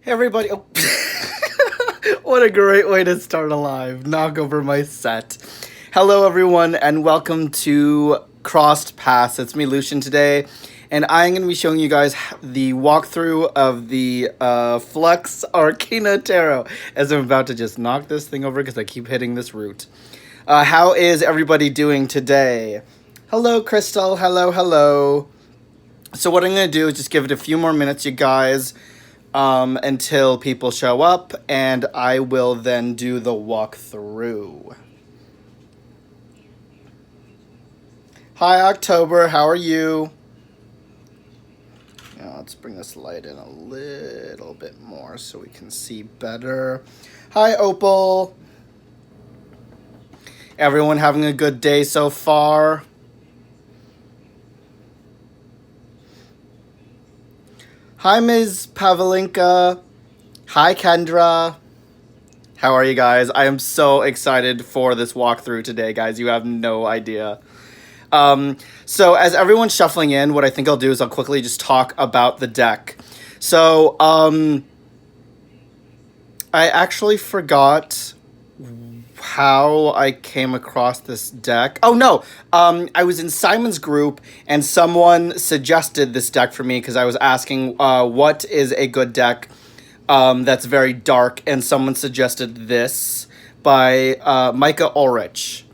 Hey everybody! Oh. What a great way to start a live. Knock over my set. Hello everyone and welcome to Crossed Paths. It's me, Lucian, today, and I'm going to be showing you guys the walkthrough of the Flux Arcana Tarot, as I'm about to just knock this thing over because I keep hitting this root. How is everybody doing today? Hello, Crystal. Hello. So what I'm going to do is just give it a few more minutes, you guys, until people show up, and I will then do the walkthrough. Hi, October. How are you? Yeah, let's bring this light in a little bit more so we can see better. Hi, Opal. Everyone having a good day so far? Hi, Ms. Pavlinka. Hi, Kendra. How are you guys? I am so excited for this walkthrough today, guys. You have no idea. So as everyone's shuffling in, what I think I'll do is I'll quickly just talk about the deck. So, I actually forgot how I came across this deck. Oh no, I was in Simon's group and someone suggested this deck for me because I was asking what is a good deck that's very dark, and someone suggested this by Micah Ulrich.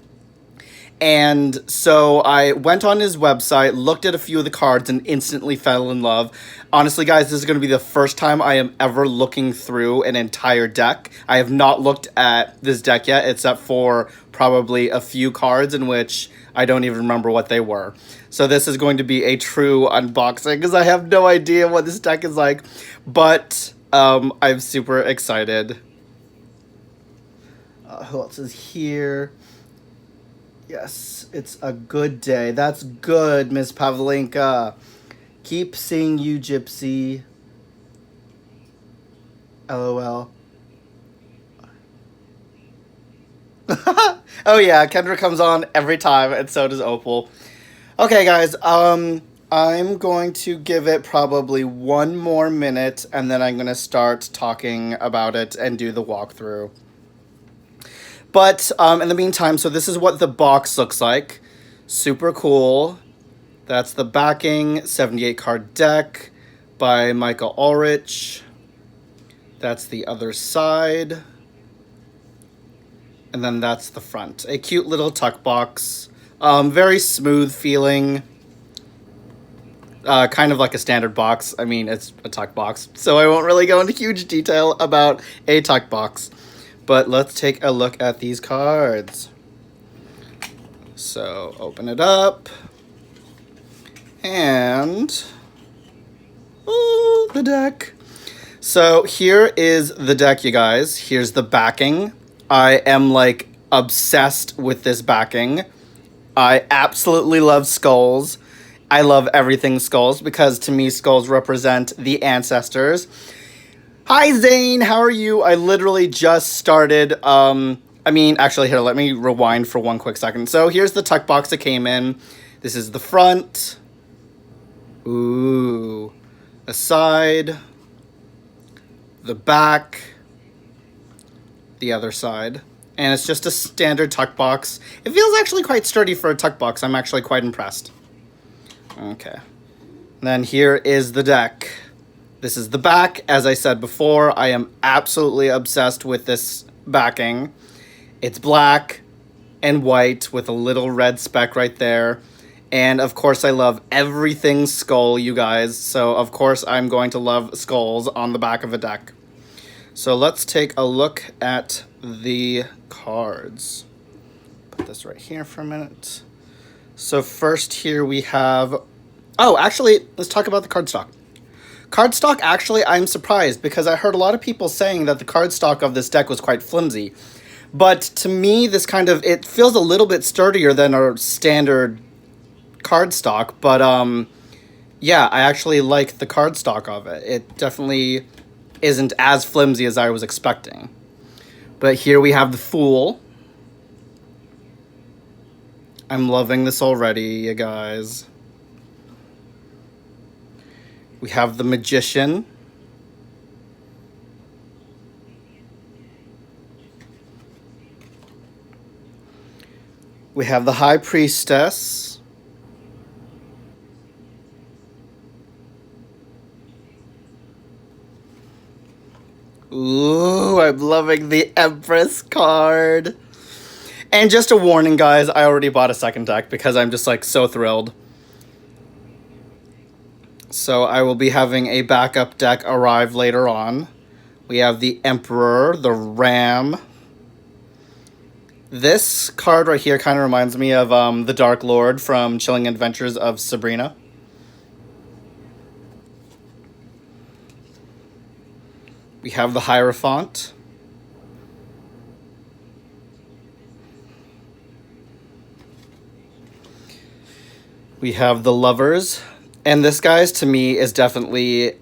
And so I went on his website, looked at a few of the cards, and instantly fell in love. Honestly, guys, this is going to be the first time I am ever looking through an entire deck. I have not looked at this deck yet, except for probably a few cards in which I don't even remember what they were. So this is going to be a true unboxing, because I have no idea what this deck is like. But I'm super excited. Who else is here? Yes, it's a good day. That's good, Miss Pavlinka. Keep seeing you, Gypsy. LOL. Oh yeah, Kendra comes on every time, and so does Opal. Okay, guys, I'm going to give it probably one more minute, and then I'm going to start talking about it and do the walkthrough. But in the meantime, so this is what the box looks like. Super cool. That's the backing, 78 card deck by Micah Ulrich. That's the other side. And then that's the front. A cute little tuck box. Very smooth feeling. Kind of like a standard box. I mean, it's a tuck box, so I won't really go into huge detail about a tuck box. But let's take a look at these cards. So open it up. And ooh, the deck. So here is the deck, you guys. Here's the backing. I am like obsessed with this backing. I absolutely love skulls. I love everything skulls because to me skulls represent the ancestors. Hi, Zane. How are you? I literally just started. Actually, here, let me rewind for one quick second. So here's the tuck box that came in. This is the front. Ooh. The side. The back. The other side. And it's just a standard tuck box. It feels actually quite sturdy for a tuck box. I'm actually quite impressed. Okay. And then here is the deck. This is the back. As I said before, I am absolutely obsessed with this backing. It's black and white with a little red speck right there. And of course, I love everything skull, you guys. So of course, I'm going to love skulls on the back of a deck. So let's take a look at the cards. Put this right here for a minute. So first here we have... Oh, actually, let's talk about the cardstock. Cardstock, actually, I'm surprised because I heard a lot of people saying that the cardstock of this deck was quite flimsy. But to me, this kind of, it feels a little bit sturdier than our standard cardstock. But, yeah, I actually like the cardstock of it. It definitely isn't as flimsy as I was expecting. But here we have the Fool. I'm loving this already, you guys. We have the Magician. We have the High Priestess. Ooh, I'm loving the Empress card. And just a warning, guys, I already bought a second deck because I'm just like so thrilled. So I will be having a backup deck arrive later on. We have the Emperor, the Ram. This card right here kind of reminds me of the Dark Lord from Chilling Adventures of Sabrina. We have the Hierophant. We have the Lovers. And this, guys, to me, is definitely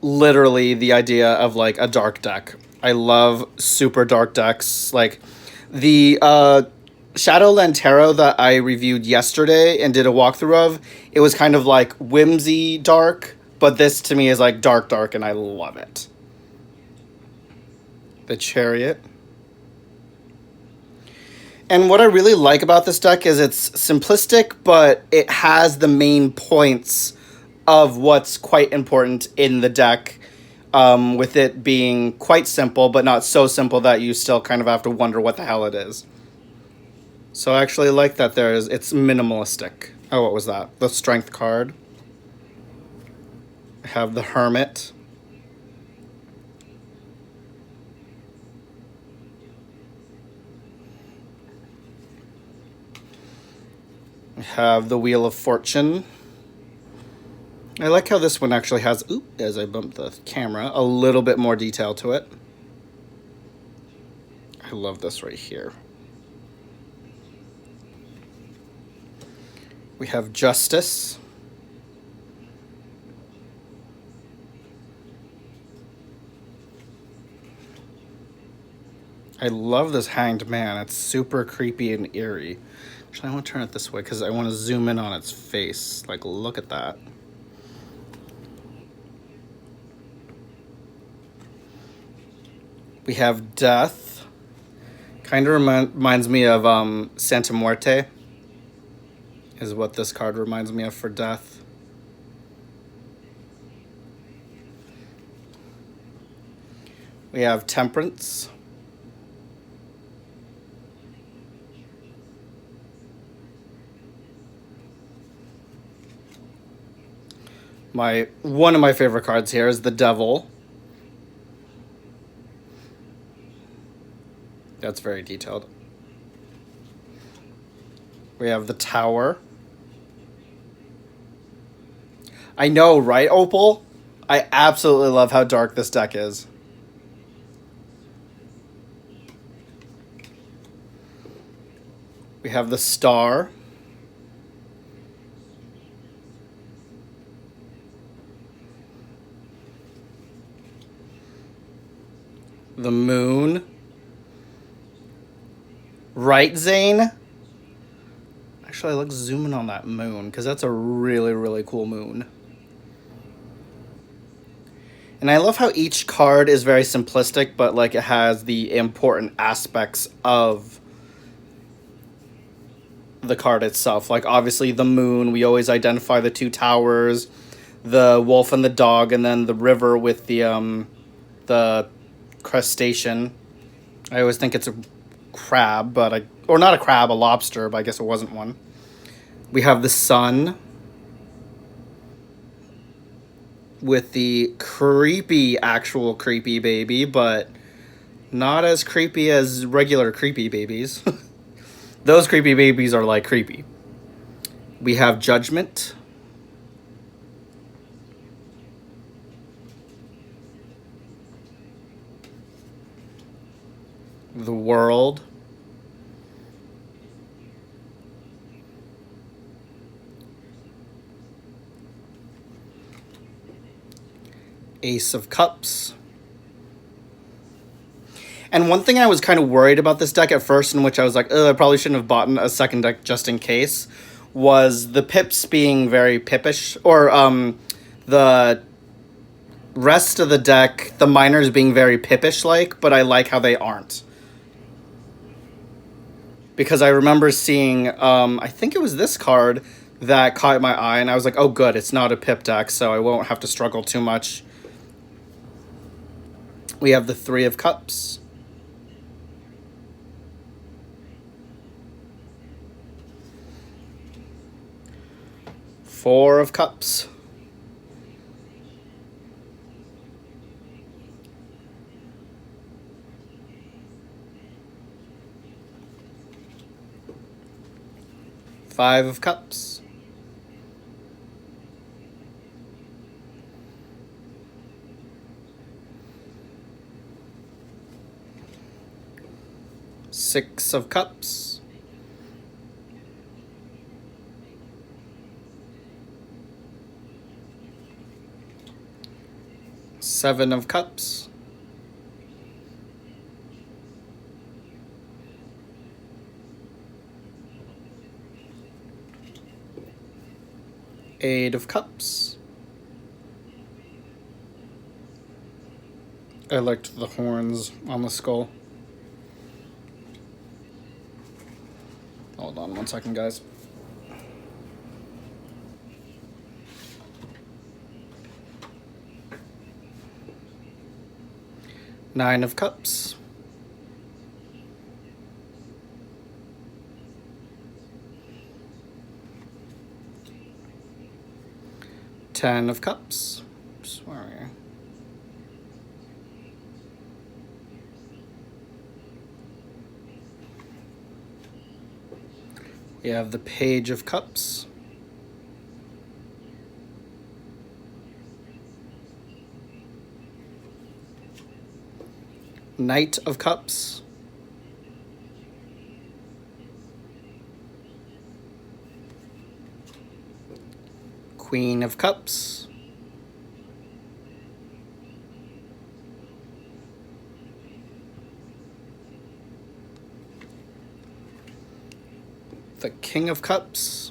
literally the idea of, like, a dark deck. I love super dark decks. Like, the Shadowland Tarot that I reviewed yesterday and did a walkthrough of, it was kind of, like, whimsy dark. But this, to me, is, like, dark, and I love it. The Chariot. And what I really like about this deck is it's simplistic, but it has the main points of what's quite important in the deck, with it being quite simple, but not so simple that you still kind of have to wonder what the hell it is. So I actually like that it's minimalistic. Oh, what was that? The Strength card. I have the Hermit. I have the Wheel of Fortune. I like how this one actually has, as I bump the camera, a little bit more detail to it. I love this right here. We have Justice. I love this Hanged Man. It's super creepy and eerie. Actually, I want to turn it this way because I want to zoom in on its face. Like, look at that. We have Death. Kind of reminds me of Santa Muerte. Is what this card reminds me of for Death. We have Temperance. One of my favorite cards here is the Devil. That's very detailed. We have the Tower. I know, right, Opal? I absolutely love how dark this deck is. We have the Star. The Moon. Right, Zane? Actually, let's zoom in on that moon, because that's a really, really cool moon. And I love how each card is very simplistic, but like it has the important aspects of the card itself. Like obviously the moon, we always identify the two towers, the wolf and the dog, and then the river with the crustacean. I always think it's a crab, or not a crab, a lobster, but I guess it wasn't one. We have the sun with the actual creepy baby, but not as creepy as regular creepy babies. Those creepy babies are like creepy. We have Judgment. The World. Ace of Cups. And one thing I was kind of worried about this deck at first, in which I was like, I probably shouldn't have bought a second deck just in case, was the pips being very pippish, or the rest of the deck, the minors being very pippish-like, but I like how they aren't. because I remember seeing, I think it was this card that caught my eye, and I was like, oh good, it's not a pip deck, so I won't have to struggle too much. We have the Three of Cups. Four of Cups. Five of Cups. Six of Cups. Seven of Cups. Eight of Cups. I liked the horns on the skull. Hold on one second, guys. Nine of Cups. Ten of Cups. Sorry. We have the Page of Cups. Knight of Cups. Queen of Cups. The King of Cups.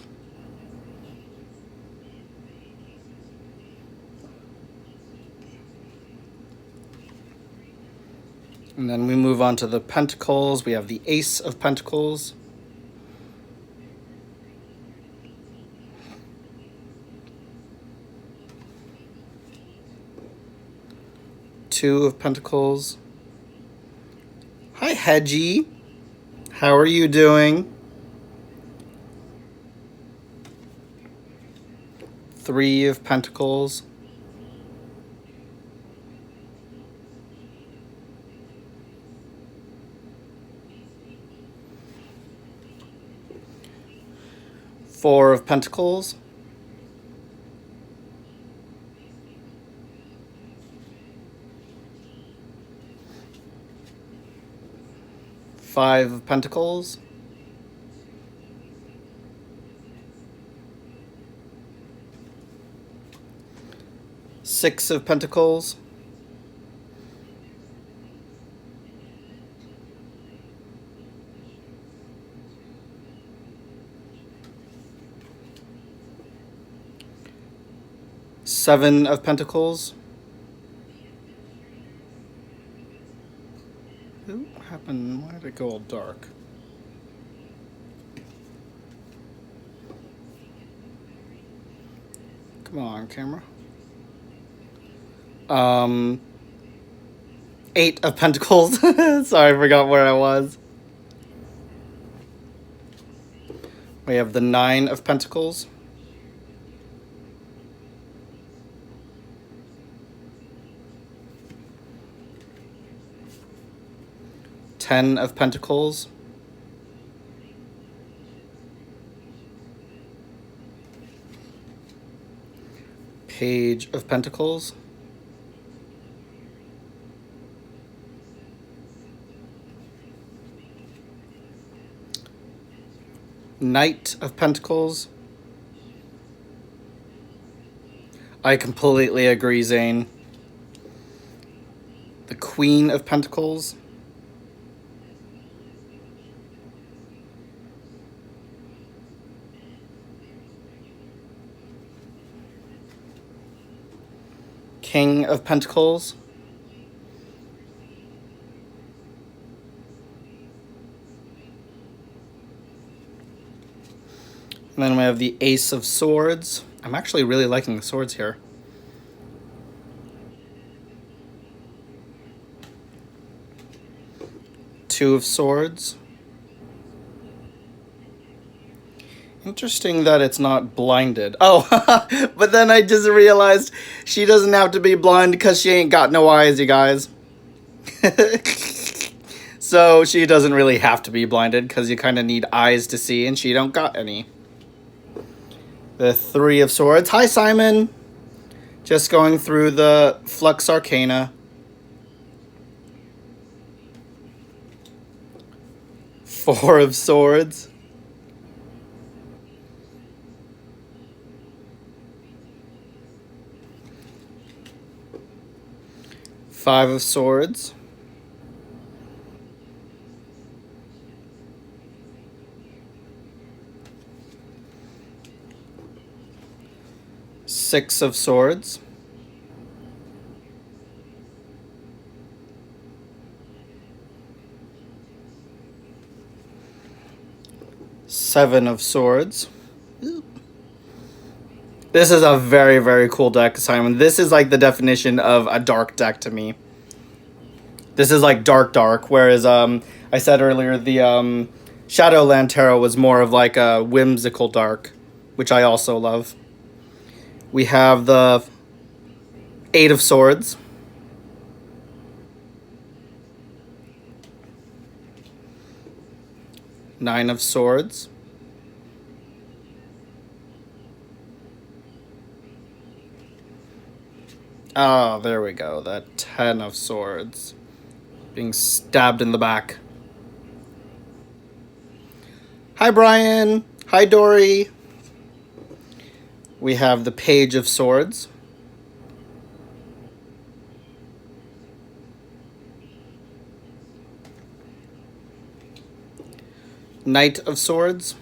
And then we move on to the Pentacles. We have the Ace of Pentacles. Two of Pentacles. Hi, Hedgie. How are you doing? Three of Pentacles. Four of Pentacles. Five of Pentacles. Six of Pentacles. Seven of Pentacles. What happened? Why did it go all dark? Come on, camera. Eight of Pentacles. Sorry, I forgot where I was. We have the Nine of Pentacles. Ten of Pentacles. Page of Pentacles. Knight of Pentacles. I completely agree, Zane. The Queen of Pentacles. King of Pentacles. And then we have the Ace of Swords. I'm actually really liking the swords here. Two of Swords. Interesting that it's not blinded. Oh, but then I just realized she doesn't have to be blind because she ain't got no eyes, you guys. So she doesn't really have to be blinded because you kind of need eyes to see, and she don't got any. The Three of Swords. Hi, Simon. Just going through the Flux Arcana. Four of Swords. Five of Swords. Six of Swords. Seven of Swords. This is a very, very cool deck, Simon. This is like the definition of a dark deck to me. This is like dark, whereas I said earlier the Shadowland Tarot was more of like a whimsical dark, which I also love. We have the Eight of Swords. Nine of Swords. Oh, there we go. That Ten of Swords. Being stabbed in the back. Hi, Brian. Hi, Dory. We have the Page of Swords. Knight of Swords.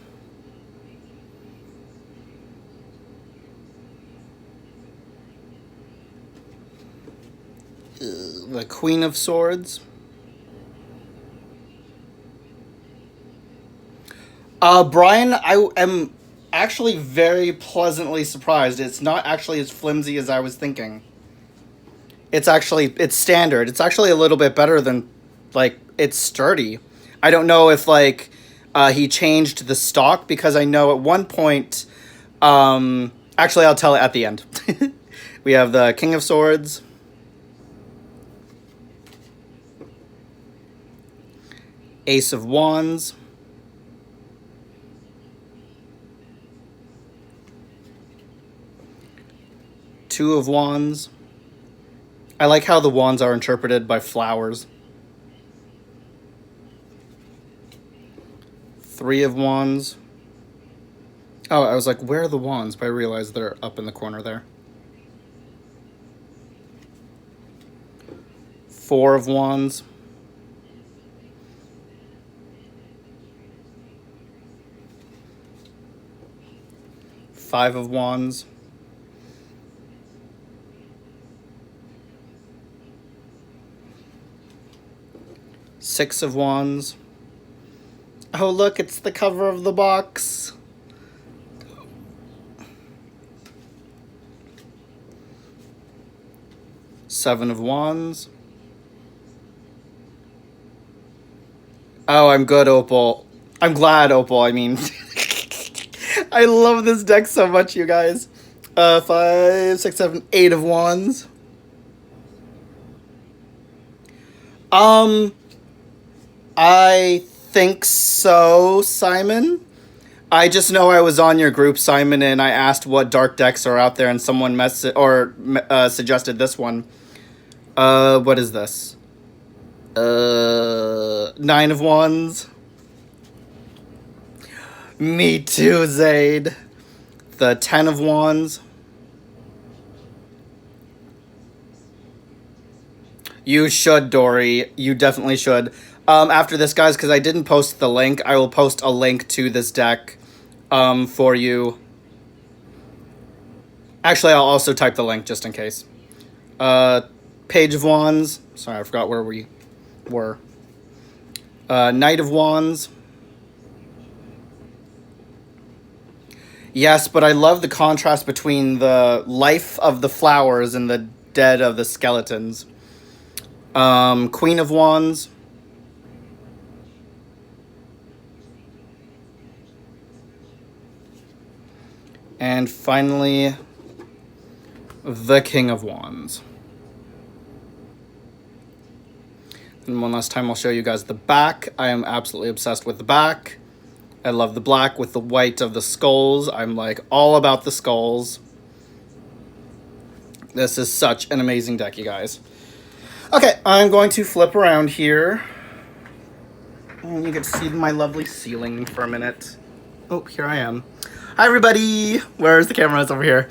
The Queen of Swords. Brian, I am actually very pleasantly surprised. It's not actually as flimsy as I was thinking. It's standard. It's actually a little bit better than, like, it's sturdy. I don't know if, like, he changed the stock, because I know at one point, actually I'll tell it at the end. We have the King of Swords. Ace of Wands. Two of Wands. I like how the wands are interpreted by flowers. Three of Wands. Oh, I was like, where are the wands? But I realized they're up in the corner there. Four of Wands. Five of Wands. Six of Wands. Oh, look, it's the cover of the box. Seven of Wands. Oh, I'm good, Opal. I'm glad, Opal, I mean. I love this deck so much, you guys. 5, 6, 7, 8 of Wands. I think so, Simon. I just know I was on your group, Simon, and I asked what dark decks are out there, and someone suggested this one. What is this? Nine of Wands. Me too, Zaid. The Ten of Wands. You should, Dory. You definitely should. After this, guys, because I didn't post the link, I will post a link to this deck for you. Actually, I'll also type the link just in case. Page of Wands. Sorry, I forgot where we were. Knight of Wands. Yes, but I love the contrast between the life of the flowers and the dead of the skeletons. Queen of Wands. And finally, the King of Wands. And one last time I'll show you guys the back. I am absolutely obsessed with the back. I love the black with the white of the skulls. I'm like all about the skulls. This is such an amazing deck, you guys. Okay, I'm going to flip around here. And you get to see my lovely ceiling for a minute. Oh, here I am. Hi, everybody. Where's the camera? It's over here.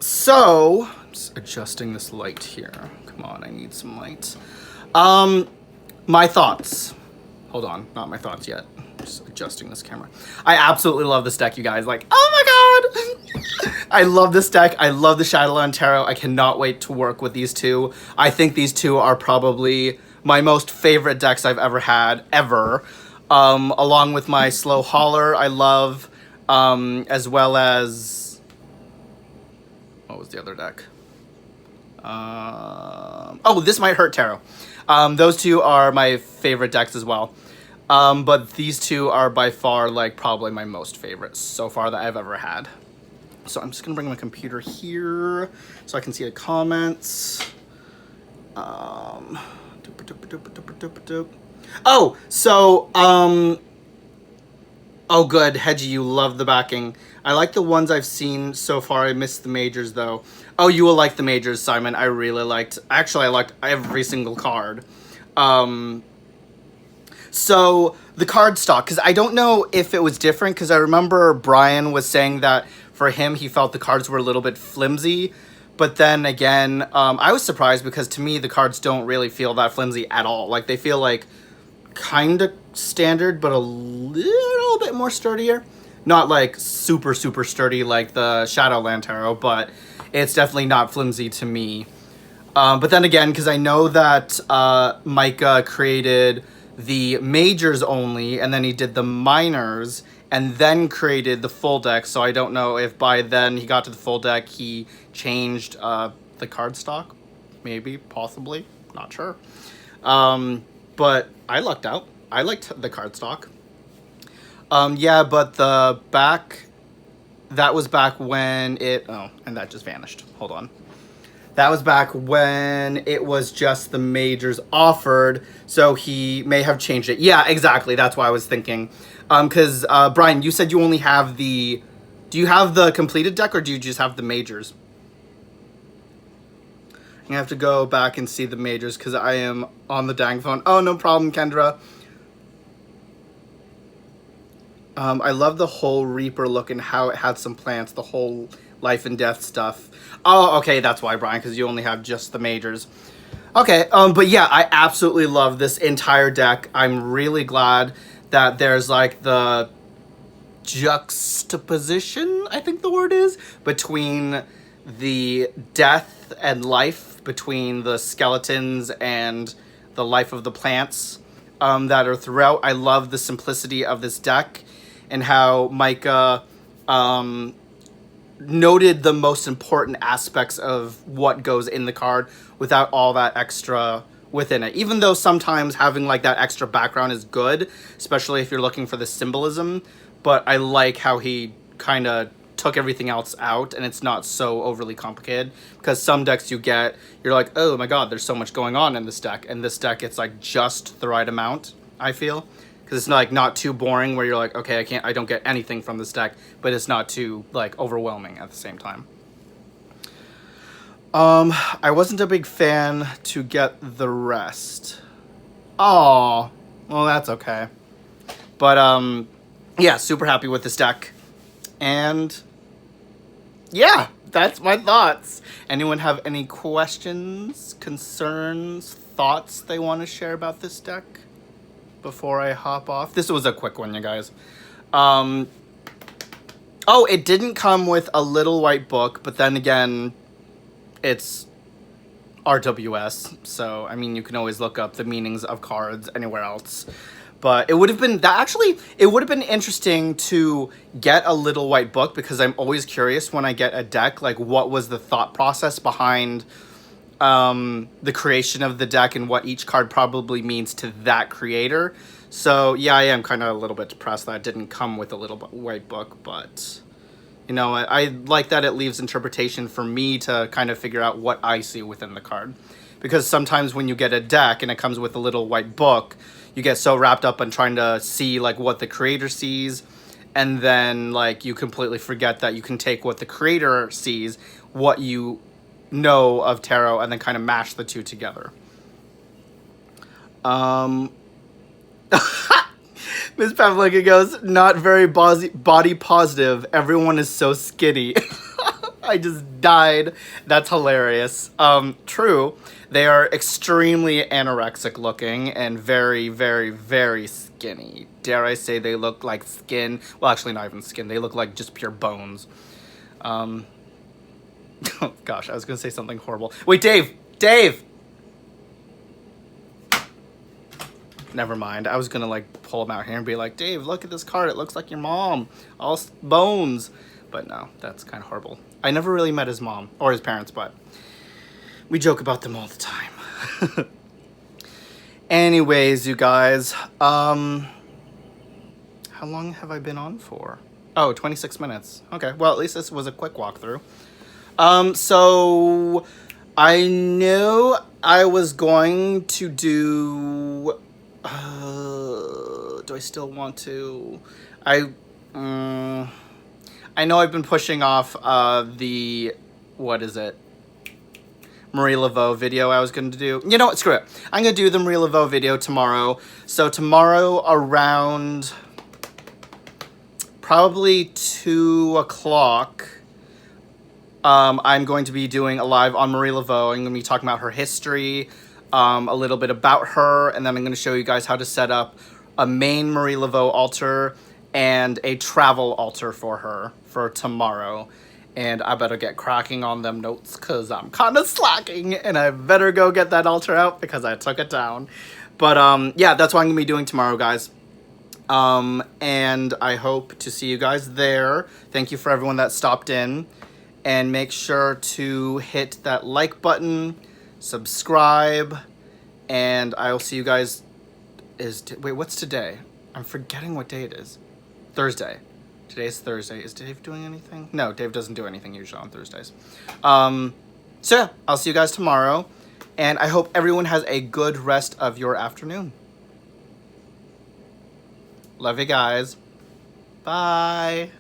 So, I'm just adjusting this light here. Come on, I need some light. My thoughts. Hold on, not my thoughts yet. Just adjusting this camera. I absolutely love this deck, you guys. Like, oh my god! I love this deck. I love the Shadowland Tarot. I cannot wait to work with these two. I think these two are probably my most favorite decks I've ever had, ever. Along with my Slow Holler, I love, as well as... What was the other deck? Oh, This Might Hurt Tarot. Those two are my favorite decks as well. But these two are by far, like, probably my most favorite so far that I've ever had. So I'm just going to bring my computer here so I can see the comments. Oh, so, oh, good. Hedgie, you love the backing. I like the ones I've seen so far. I missed the majors, though. Oh, you will like the majors, Simon. I really liked... Actually, I liked every single card. So, the card stock, because I don't know if it was different, because I remember Brian was saying that for him, he felt the cards were a little bit flimsy. But then again, I was surprised because to me, the cards don't really feel that flimsy at all. Like, they feel like kind of standard, but a little bit more sturdier. Not like super, super sturdy like the Shadowland Tarot, but it's definitely not flimsy to me. But then again, because I know that Micah created the majors only, and then he did the minors, and then created the full deck, so I don't know if by then he got to the full deck, he changed the card stock. Maybe, possibly, not sure. But I lucked out. I liked the card stock. Yeah, but the back, that was back when it... Oh, and that just vanished. Hold on. That was back when it was just the majors offered, so he may have changed it. Yeah, exactly. That's why I was thinking. Because, Brian, you said you only have the... Do you have the completed deck, or do you just have the majors? I have to go back and see the majors, because I am on the dang phone. Oh, no problem, Kendra. I love the whole Reaper look and how it had some plants, the whole life and death stuff. Oh, okay, that's why, Brian, because you only have just the majors. Okay, but yeah, I absolutely love this entire deck. I'm really glad that there's, like, the juxtaposition, I think the word is, between the death and life, between the skeletons and the life of the plants that are throughout. I love the simplicity of this deck and how Micah noted the most important aspects of what goes in the card without all that extra within it. Even though sometimes having like that extra background is good, especially if you're looking for the symbolism, but I like how he kind of took everything else out and it's not so overly complicated, because some decks you're like, oh my god, there's so much going on in this deck, and this deck it's like just the right amount, I feel. Because it's not too boring where you're like, okay, I don't get anything from this deck, but it's not too, like, overwhelming at the same time. I wasn't a big fan to get the rest. Oh, well, that's okay. But, yeah, super happy with this deck. And, yeah, that's my thoughts. Anyone have any questions, concerns, thoughts they want to share about this deck before I hop off? This was a quick one, you guys. Oh, it didn't come with a little white book, but then again, it's RWS, so, I mean, you can always look up the meanings of cards anywhere else. But it would have been that actually. It would have been interesting to get a little white book, because I'm always curious when I get a deck, like what was the thought process behind the creation of the deck and what each card probably means to that creator. So yeah, I am kind of a little bit depressed that it didn't come with a little white book, but you know, I like that it leaves interpretation for me to kind of figure out what I see within the card. Because sometimes when you get a deck and it comes with a little white book, you get so wrapped up in trying to see like what the creator sees, and then like you completely forget that you can take what the creator sees, what you know of tarot, and then kind of mash the two together. Miss Pavlika goes, not very body positive. Everyone is so skinny. I just died. That's hilarious. True. They are extremely anorexic looking and very, very, very skinny. Dare I say they look like skin? Well, actually not even skin. They look like just pure bones. Oh, gosh, I was going to say something horrible. Wait, Dave! Dave! Never mind. I was going to like pull him out here and be like, Dave, look at this card. It looks like your mom. All bones. But no, that's kind of horrible. I never really met his mom or his parents, but we joke about them all the time. Anyways, you guys, how long have I been on for? Oh, 26 minutes. Okay, well, at least this was a quick walkthrough. So I knew I was going to do, do I still want to? I know I've been pushing off the, what is it? Marie Laveau video I was going to do. You know what? Screw it. I'm going to do the Marie Laveau video tomorrow. So tomorrow around probably 2 o'clock, I'm going to be doing a live on Marie Laveau. I'm going to be talking about her history, a little bit about her, and then I'm going to show you guys how to set up a main Marie Laveau altar and a travel altar for her for tomorrow. And I better get cracking on them notes because I'm kind of slacking, and I better go get that altar out because I took it down. But yeah, that's what I'm going to be doing tomorrow, guys. And I hope to see you guys there. Thank you for everyone that stopped in. And make sure to hit that like button, subscribe, and I will see you guys. Wait, what's today? I'm forgetting what day it is. Thursday. Today's Thursday. Is Dave doing anything? No, Dave doesn't do anything usually on Thursdays. So yeah, I'll see you guys tomorrow. And I hope everyone has a good rest of your afternoon. Love you guys. Bye.